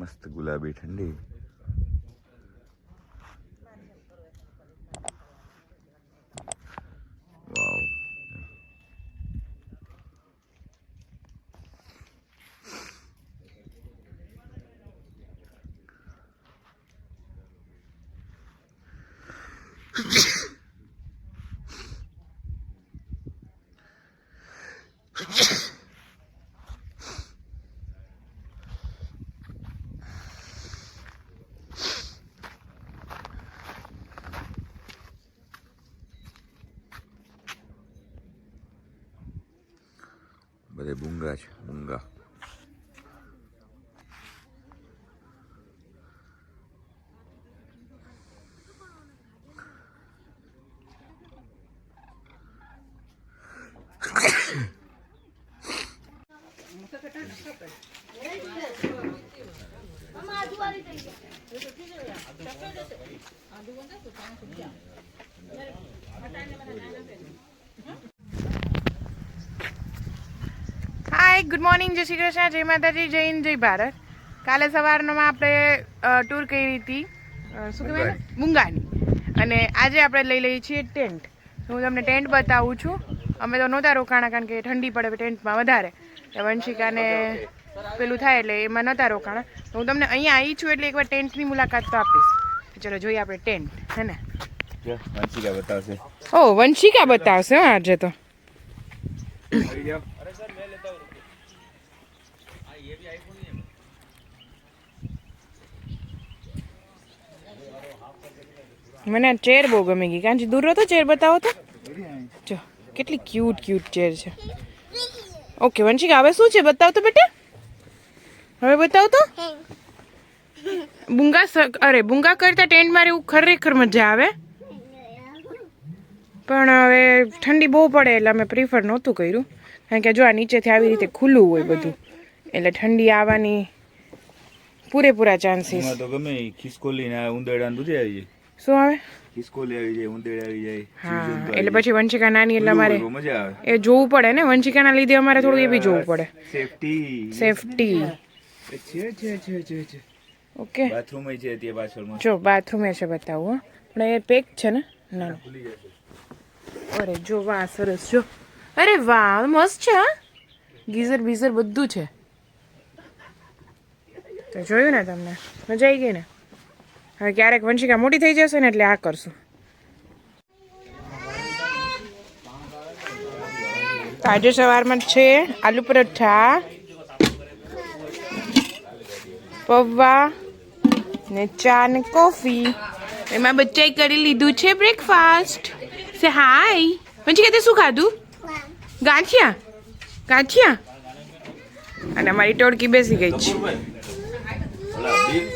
મસ્ત ગુલાબી ઠંડી. વાવ. બધે ભૂંગા છે, ભૂંગા. હાય, ગુડ મોર્નિંગ, જય શ્રી કૃષ્ણ, જય માતાજી, જય હિન્દ, જય ભારત. કાલે સવારમાં આપણે ટૂર કરી હતી, શું કહેવાય, ભૂંગાની. અને આજે આપણે લઈ લઈએ છીએ ટેન્ટ. હું તમને ટેન્ટ બતાવું છું. અમે તો નહોતા રોકાણા કારણ કે ઠંડી પડે ટેન્ટમાં વધારે. વંશિકાને પેલું થાય એટલે એમાં નહોતા રોકાણા. તો હું તમને અહીંયા આવી છું એટલે એકવાર ટેન્ટની મુલાકાત તો આપીશ. ચલો જોઈએ આપણે ટેન્ટ, હે ને? વંશિકા બતાવશે. ઓ, વંશિકા બતાવશે આજે તો. મને આ ચેર બહુ ગમી ગઈ. કાંચી દૂર રહો તો ચેર બતાવો તો. જો કેટલી ક્યુટ ક્યુટ ચેર છે. ઓકે વંશિકા, હવે શું છે બતાવ તો બેટા, હવે બતાવ તો. ભૂંગા કરતા ટેન્ટમાં રહેવું ખરેખર મજા આવે, પણ હવે ઠંડી બહુ પડે એટલે અમે પ્રિફર નહોતું કર્યું. કારણ કે જો આ નીચેથી આવી રીતે ખુલ્લું હોય બધું, એટલે ઠંડી આવવાની પૂરેપૂરા ચાન્સીસ. તો ગમે ખિસકોલી ને ઉંદરડા ને બધું આવી જાય. શું આવે? ખિસકોલી આવી જાય, ઉંદરડા આવી જાય. હા, એટલે પછી વંશિકા નાની એટલે અમારે મજા આવે. એ જોવું પડે ને, વંશિકાના લીધે અમારે થોડું એ બી જોવું પડે. Safety okay. બાથરૂમ છે ત્યાં પાછળમાં. જો બાથરૂમ છે બતાવું, પણ એ પેક છે ને. ના, અરે જો વાહ, સરસ. જો, અરે વાહ, મસ્ત છે. હા, ગીઝર બીઝર બધું છે. તો જોયું ને, તમને મજા આવી ગઈ ને. હવે ક્યારેક વંશિકા મોટી થઈ જશે ને એટલે આ કરશું. તો આજે સવારમાં છે આલુ પરોઠા, પૌવા ને ચા ને કોફી. એમાં બચ્ચાએ કરી લીધું છે બ્રેકફાસ્ટ. સે હાય વંશિકા, તે શું ખાધું? ગાંઠિયા. ગાંઠિયા. અને અમારી ટોળકી બેસી ગઈ છે.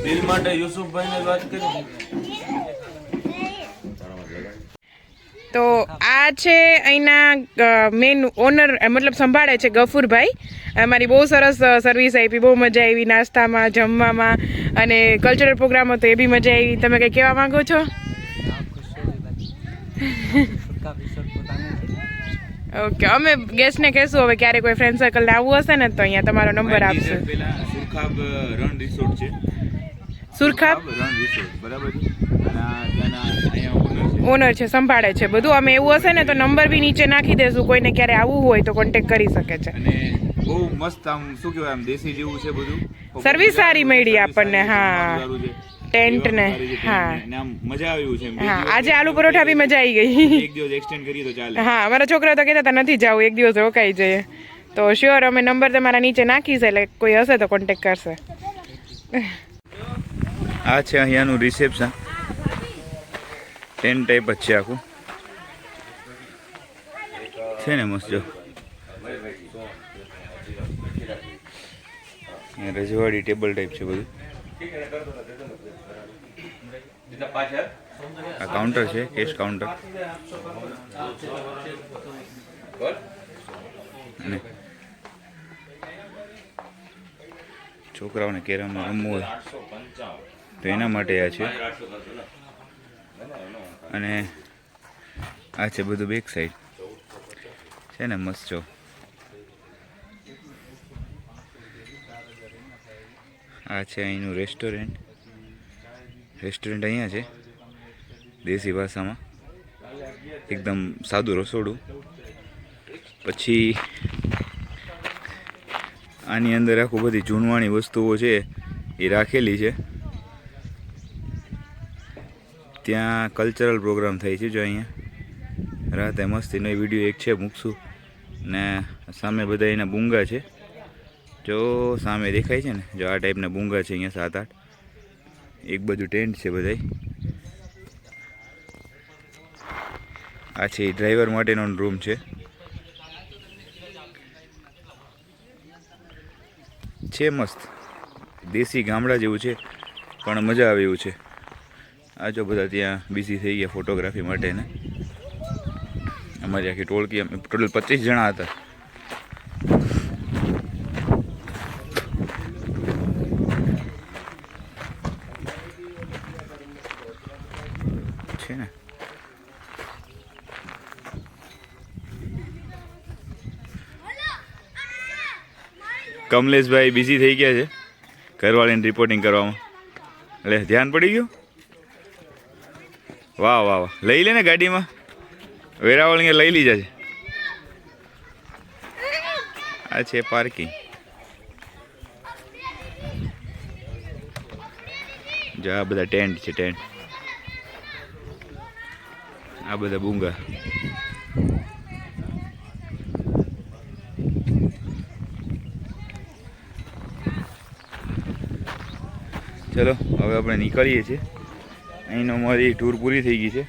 બિલ માટે યુસુફભાઈને વાત કરી. તો આ છે અહીંના મેન ઓનર, મતલબ સંભાળે છે ગફુરભાઈ. અમારી બહુ સરસ સર્વિસ આપી, બહુ મજા આવી નાસ્તામાં, જમવામાં, અને કલ્ચરલ પ્રોગ્રામ હતો એ બી મજા આવી. તમે કંઈ કહેવા માંગો છો? ઓકે, અમે ગેસ્ટને કહેશું હવે ક્યારે કોઈ ફ્રેન્ડ સર્કલને આવવું હશે ને તો અહીંયા તમારો નંબર આપશું. સુરખાબ રણ રિસોર્ટ છે. સુરખાબ રણ રિસોર્ટ, બરાબર છે. ઓનર છે, સંભાળે છે બધું. અમે એવું હશે ને તો નંબર બી નીચે નાખી દેશું, કોઈને ક્યારે આવવું હોય તો કોન્ટેક્ટ કરી શકે છે. અને બહુ મસ્ત, આમ શું કહેવાય, આમ દેશી જેવું છે બધું. સર્વિસ સારી મળી આપણને. હા, ટેન્ટ ને. હા, મજા આવ્યું છે. હા, આજે આલુ પરોઠા બી મજા આવી ગઈ. એક દિવસ એક્સટેન્ડ કરીએ તો ચાલે. હા, અમારા છોકરા તો કહેતા હતા નથી જવું, એક દિવસ રોકાઈ જઈએ. તો શ્યોર, અમે નંબર તમારા નીચે નાખીશ એટલે કોઈ હશે તો કોન્ટેક્ટ કરશે. આ છે અહીંયાનું રિસેપ્શન. ટેન્ટ ટાઈપ જ છે આખું, છે ને મસ્ત. જો રજવાડી ટેબલ ટાઈપ છે બધું. આ કાઉન્ટર છે, કેશ કાઉન્ટર. અને છોકરાઓને કેરમમાં રમવું હોય તો એના માટે આ છે. અને આ છે બધું બેક સાઈડ છે ને મસ્ત. જો આ છે અહીંનું રેસ્ટોરન્ટ અહીંયા છે દેશી ભાષામાં, એકદમ સાદું રસોડું. પછી આની અંદર આખું બધી જૂનવાણી વસ્તુઓ છે એ રાખેલી છે. ત્યાં કલ્ચરલ પ્રોગ્રામ થાય છે. જો અહીંયા રાતે મસ્તીનો વિડીયો એક છે મૂકશું. ને સામે બધા એના બૂંગા છે, જો સામે દેખાય છે ને, જો આ ટાઈપના બૂંગા છે અહીંયા 7-8. એક બાજુ ટેન્ટ છે બધાય. આ છે ડ્રાઈવર માટેનો રૂમ છે. મસ્ત દેશી ગામડા જેવું છે, પણ મજા આવે એવું છે. આ જો બધા ત્યાં બિઝી થઈ ગયા ફોટોગ્રાફી માટે ને. અમારી આખી ટોળકી, અમે ટોટલ 25 જણા હતા. છે ને કમલેશભાઈ બિઝી થઈ ગયા છે ઘરવાળીને રિપોર્ટિંગ કરવામાં. એટલે ધ્યાન પડી ગયું. વાહ વાહ વાહ, લઈ લે ને ગાડીમાં, વેરાવળ લઈ લીધા છે. આ છે પાર્કિંગ. જો આ બધા ટેન્ટ છે, ટેન્ટ. આ બધા બૂંગા. ચલો હવે આપણે નીકળીએ છીએ. અહીંનો અમારી ટૂર પૂરી થઈ ગઈ છે.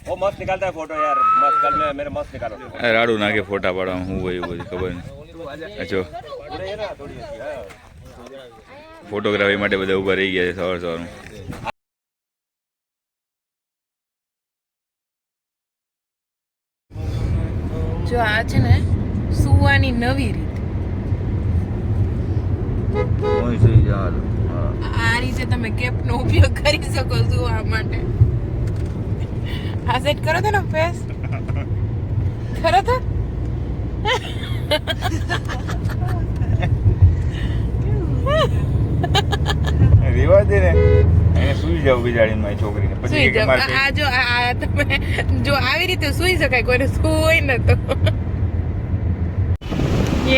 वो मस्त निकालता है फोटो यार, मस्त कल में मेरे मस्त निकालो. રાડું નાખે ફોટા પાડવામાં, હું હોય એવું બધી ખબર નહીં. અચ્છો, ફોટોગ્રાફી માટે બધા ઊભા રહી ગયા છે સવારમાં. જો આ છે ને સુવાની નવી રીત. આ રીતે તમે કેપનો ઉપયોગ કરી શકો સુવા માટે. આ સેટ કરો તો ને ફેસ કરો તો. રેવા દે ને, એને સુઈ જાવ બિચારીને છોકરીને. સુઈ જાવ. આ જો આ તમે જો આવી રીતે સુઈ શકાય, કોઈને સુવું હોય ને તો.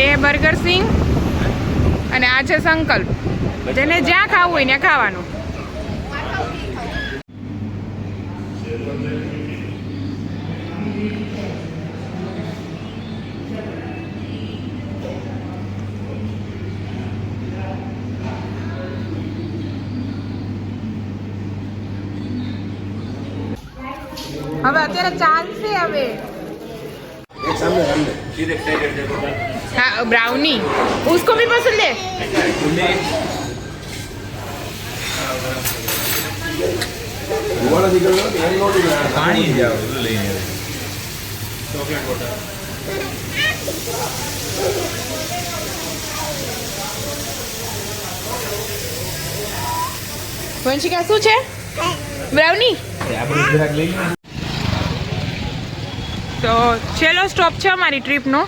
એ બર્ગર સિંગ અને આ છે સંકલ્પ. જેને જ્યાં ખાવું હોય ત્યાં ખાવાનું. હવે અત્યારે ચાલશે. હવે हाँ ब्राउनी उसको भी पसंद है. પાણી જાવ લઈને ચોકલેટ વોટર. વંશિકા શું છે? બ્રાઉની. આપણે જરાક લઈ લઈએ. તો છેલ્લો સ્ટોપ છે અમારી ટ્રીપનો.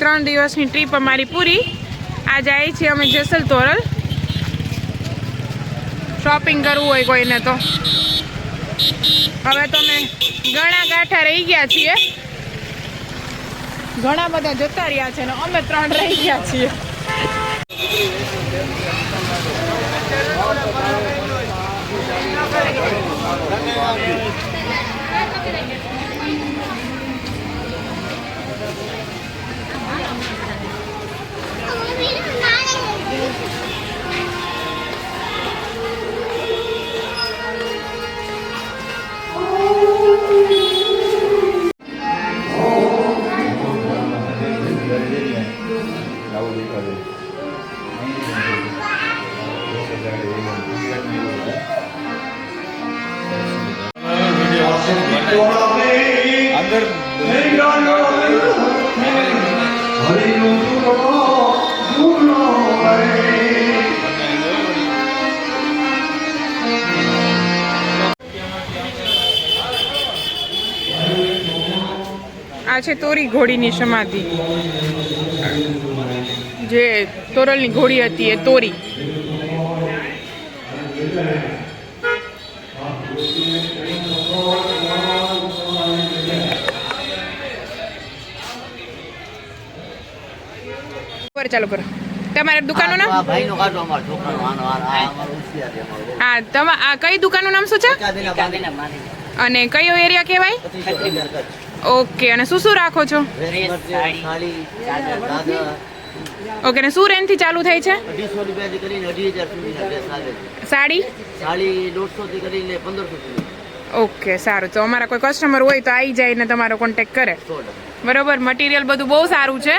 3 દિવસની ટ્રીપ અમારી પૂરી. આ જાય છીએ અમે જેસલ તોરલ. શોપિંગ કરવું હોય કોઈને તો. હવે તો અમે ઘણા ગાંઠા રહી ગયા છીએ, ઘણા બધા જતા રહ્યા છે ને અમે 3 રહી ગયા છીએ. અંદર આ છે તોરી ઘોડીની સમાધિ. જે તોરલની ઘોડી હતી એ તોરી. ચાલો કરો. તમારી દુકાનનું નામ? હા, આ કઈ દુકાનનું નામ શું છે અને કયો એરિયા કહેવાય? ઓકે. અને શું શું રાખો છો? ઓકે. અને શું રેન્જ થી ચાલુ થાય છે? સાડી? ઓકે, સારું. તો અમારા કોઈ કસ્ટમર હોય તો આવી જાય ને તમારો કોન્ટેક્ટ કરે. બરોબર. મટીરિયલ બધું બહુ સારું છે.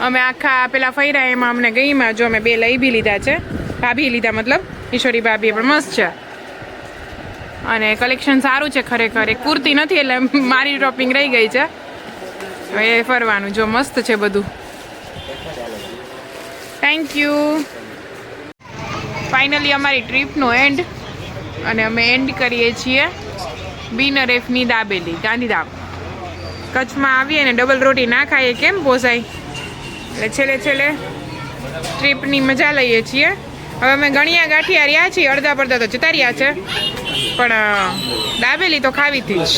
અમે આખા પેલા ફર્યા એમાં અમને ગઈમાં જો અમે 2 લઈ બી લીધા છે. ભાભી લીધા, મતલબ ઈશ્વરી ભાભી, પણ મસ્ત છે અને કલેક્શન સારું છે ખરેખર. એક કુર્તી નથી એટલે મારી શોપિંગ રહી ગઈ છે. હવે ફરવાનું જો મસ્ત છે બધું. Thank you. ફાઇનલી અમારી ટ્રીપનો એન્ડ અને અમે એન્ડ કરીએ છીએ બિનર એફની દાબેલી, ગાંધીધામ. કચ્છમાં આવીએ ને ડબલ રોટી ના ખાઈએ કેમ પોસાય, એટલે છેલ્લે ટ્રીપની મજા લઈએ છીએ. હવે અમે ગણિયા ગાંઠિયા રહ્યા છીએ, અડધા પડધા તો જતા રહ્યા છે, પણ દાબેલી તો ખાવી હતી જ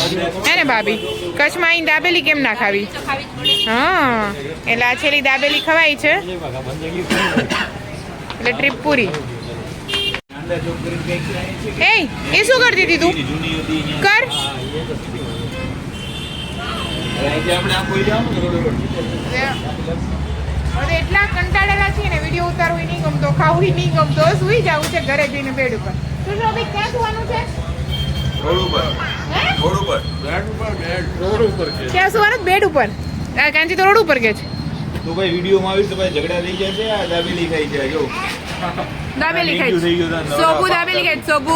હે ને ભાભી? કચ્છમાં અહીં દાબેલી કેમ ના ખાવી? હા, એટલે આ છેલ્લી દાબેલી ખવાય છે એટલે ટ્રીપ પૂરી. એ શું કરતી હતી તું? કર. હવે એટલા કંટાળેલા છીએ ને, વિડીયો ઉતારવું નહીં ગમતો, ખાવું નહીં ગમતો, સુઈ જવું છે ઘરે જઈને બેડ ઉપર. શું ભાઈ ક્યાં સુવાનું છે? ક્યાં સુવાનું? બેડ ઉપર. કાંચી તો રોડ ઉપર કે છે. તો ભાઈ વિડીયોમાં આવીશ તો ભાઈ ઝઘડા થઈ જશે. આ દાબેલી ખાઈ છે જો. દાબેલી ખાઈ. સોબુ દાબેલી ખાઈ. સોબુ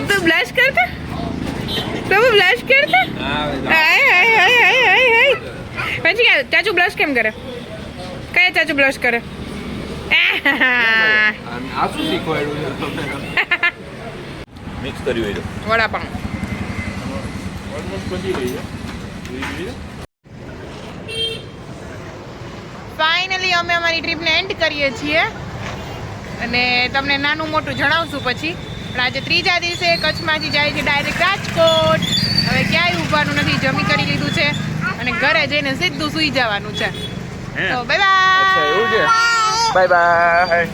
તું બ્લશ કરતા? સોબુ બ્લશ કરતા? હાય હાય હાય હાય હાય હાય. પછી ચાચુ બ્લશ કેમ કરે? કયા ચાચુ બ્લશ કરે? આ શું શીખવાડ્યું મિક્સ કર્યું એ વડાપાઉં. ફાઇનલી અમે અમારી ટ્રીપને એન્ડ કરીએ છીએ અને તમને નાનું મોટું જણાવશું પછી. પણ આજે ત્રીજા દિવસે કચ્છમાંથી જાય છે ડાયરેક્ટ રાજકોટ. હવે ક્યાંય ઊભવાનું નથી, જમી કરી લીધું છે અને ઘરે જઈને સીધું સૂઈ જવાનું છે. તો બાય બાય. Bye bye.